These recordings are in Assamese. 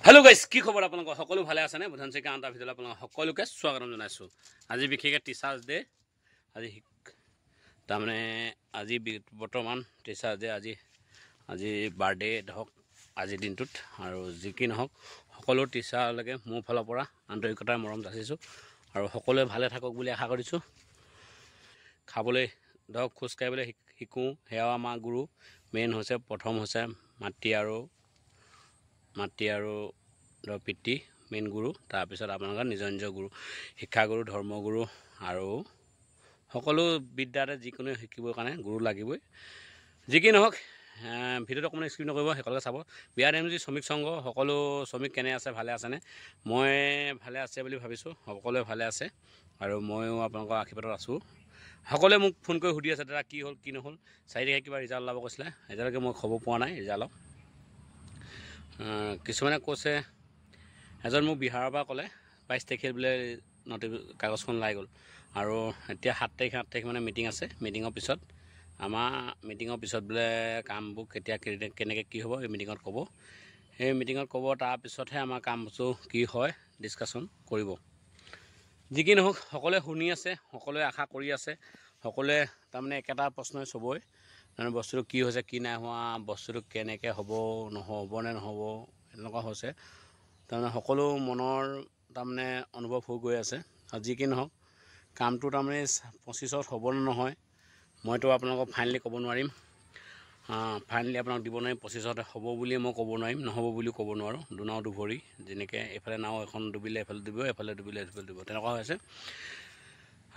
हेलो गाइस কি খবৰ আপোনালোকৰ সকলো ভালে আছে নে বুধান চেকা আন্তা ভিতৰত আপোনালোক সকলোকে স্বাগতম জনাইছো আজি বিশেষকৈ টিচাৰ্ছ ডে আজি তাৰমানে আজি বৰ্তমান টিচাৰ্ছ ডে আজি বাৰ্থডে ধক আজি দিনটোত আৰু যি কি নহওক সকলো টিচাৰলৈকে মোৰ ফালৰ পৰা আন্তৰিকতাৰ মৰম যাচিছো আৰু সকলোৱে ভালে থাকক বুলি আশা কৰিছো খাবলৈ ধক খোজ কাঢ়িবলৈ শিকো হেয়া আমাৰ গুৰু মেইন হৈছে প্ৰথম হৈছে মাটি আৰু পিতৃ মেইন গুৰু তাৰপিছত আপোনালোকৰ নিজৰ নিজৰ গুৰু শিক্ষাগুৰু ধৰ্মগুৰু আৰু সকলো বিদ্যাতে যিকোনো শিকিবৰ কাৰণে গুৰু লাগিবই যি কি নহওক ভিডিঅ'টো অকণমান স্ক্ৰীন নকৰিব সকলোকে চাব BRMG শ্ৰমিক সংঘ সকলো শ্ৰমিক কেনে আছে ভালে আছেনে মই ভালে আছে বুলি ভাবিছোঁ সকলোৱে ভালে আছে আৰু ময়ো আপোনালোকৰ আশীৰ্বাদত আছোঁ সকলোৱে মোক ফোন কৰি সুধি আছে দাদা কি হ'ল কি নহ'ল 4 তাৰিখে কিবা ৰিজাল্ট ওলাব কৈছিলে এতিয়ালৈকে মই খবৰ পোৱা নাই ৰিজাল্টৰ কিছুমানে কৈছে এজন মোক বিহাৰৰ পৰা ক'লে 22 তাৰিখে বোলে কাগজখন লাই গ'ল আৰু এতিয়া 7 তাৰিখ মানে মিটিং আছে মিটিঙৰ পিছত আমাৰ মিটিঙৰ পিছত বোলে কামবোৰ কেতিয়া কেনেকৈ কি হ'ব এই মিটিঙত ক'ব সেই মিটিঙত ক'ব তাৰ পিছতহে আমাৰ কামটো কি হয় ডিছকাশ্যন কৰিব যি কি নহওক সকলোৱে শুনি আছে সকলোৱে আশা কৰি আছে সকলোৱে তাৰমানে একেটা প্ৰশ্নই চবই মানে বস্তুটো কি হৈছে কি নাই হোৱা বস্তুটো কেনেকৈ হ'ব নহ'বনে নহ'ব এনেকুৱা হৈছে তাৰমানে সকলো মনৰ তাৰমানে অনুভৱ হৈ গৈ আছে আৰু যি কি নহওক কামটো তাৰমানে 25ত হ'ব নে নহয় মইতো আপোনালোকক ফাইনেলি ক'ব নোৱাৰিম ফাইনেলি আপোনাক দিব নোৱাৰিম 25ত হ'ব বুলি মই ক'ব নোৱাৰিম নহ'ব বুলিও ক'ব নোৱাৰোঁ দুনাও দুভৰি যেনেকৈ এইফালে নাও এখন ডুবিলে এইফালে ডুবিব এইফালে ডুবিলে এইফালে ডুবিব তেনেকুৱা হৈছে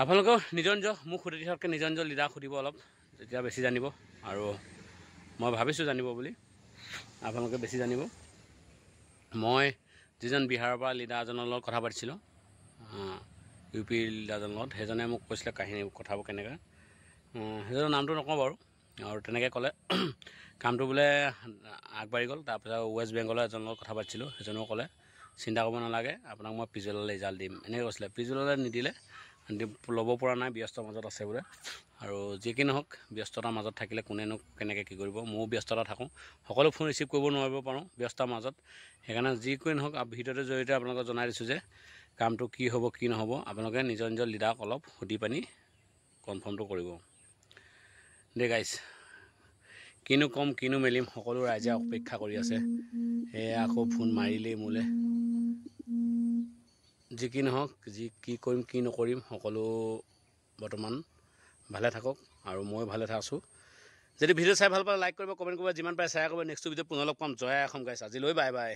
আপোনালোকেও নিজৰ মোক সুধি দিয়াতকৈ নিজৰ লিডাৰক সুধিব অলপ তেতিয়া বেছি জানিব আৰু মই ভাবিছোঁ জানিব বুলি আপোনালোকে বেছি জানিব মই যিজন বিহাৰৰ পৰা লিডাৰজনৰ লগত কথা পাতিছিলোঁ UP লিডাৰজনৰ লগত সেইজনে মোক কৈছিলে কাহিনী কথাবোৰ কেনেকৈ সেইজনৰ নামটো নকওঁ বাৰু আৰু তেনেকৈ ক'লে কামটো বোলে আগবাঢ়ি গ'ল তাৰপিছত ৱেষ্ট বেংগলৰ এজনৰ লগত কথা পাতিছিলোঁ সেইজনেও ক'লে চিন্তা কৰিব নালাগে আপোনাক মই পিছবেলালৈ ৰিজাল্ট দিম এনেকৈ কৈছিলে পিছবেলালৈ নিদিলে ল'ব পৰা নাই ব্যস্তৰ মাজত আছে বোলে আৰু যি কি নহওক ব্যস্ততাৰ মাজত থাকিলে কোনেনো কেনেকৈ কি কৰিব ময়ো ব্যস্ততা থাকোঁ সকলো ফোন ৰিচিভ কৰিব নোৱাৰিব পাৰোঁ ব্যস্তৰ মাজত সেইকাৰণে যিকোৱে নহওক ভিডিঅ'টোৰ জৰিয়তে আপোনালোকক জনাই দিছোঁ যে কামটো কি হ'ব কি নহ'ব আপোনালোকে নিজৰ লিডাৰক অলপ সুধি পানি কনফাৰ্মটো কৰিব দে গাইছ কিনো ক'ম কিনো মেলিম সকলো ৰাইজে অপেক্ষা কৰি আছে সেয়া আকৌ ফোন মাৰিলেই মোলৈ যি কি নহওক কি কৰিম কি নকৰিম সকলো বৰ্তমান ভালে থাকক আৰু মই ভালে আছোঁ যদি ভিডিঅ' চাই ভাল পালে লাইক কৰিব কমেণ্ট কৰিব যিমান পাৰে শ্বেয়াৰ কৰিব নেক্সট ভিডিঅ'ত পুনৰ লগ পাম জয় অসম গাইছ আজিলৈ বাই বাই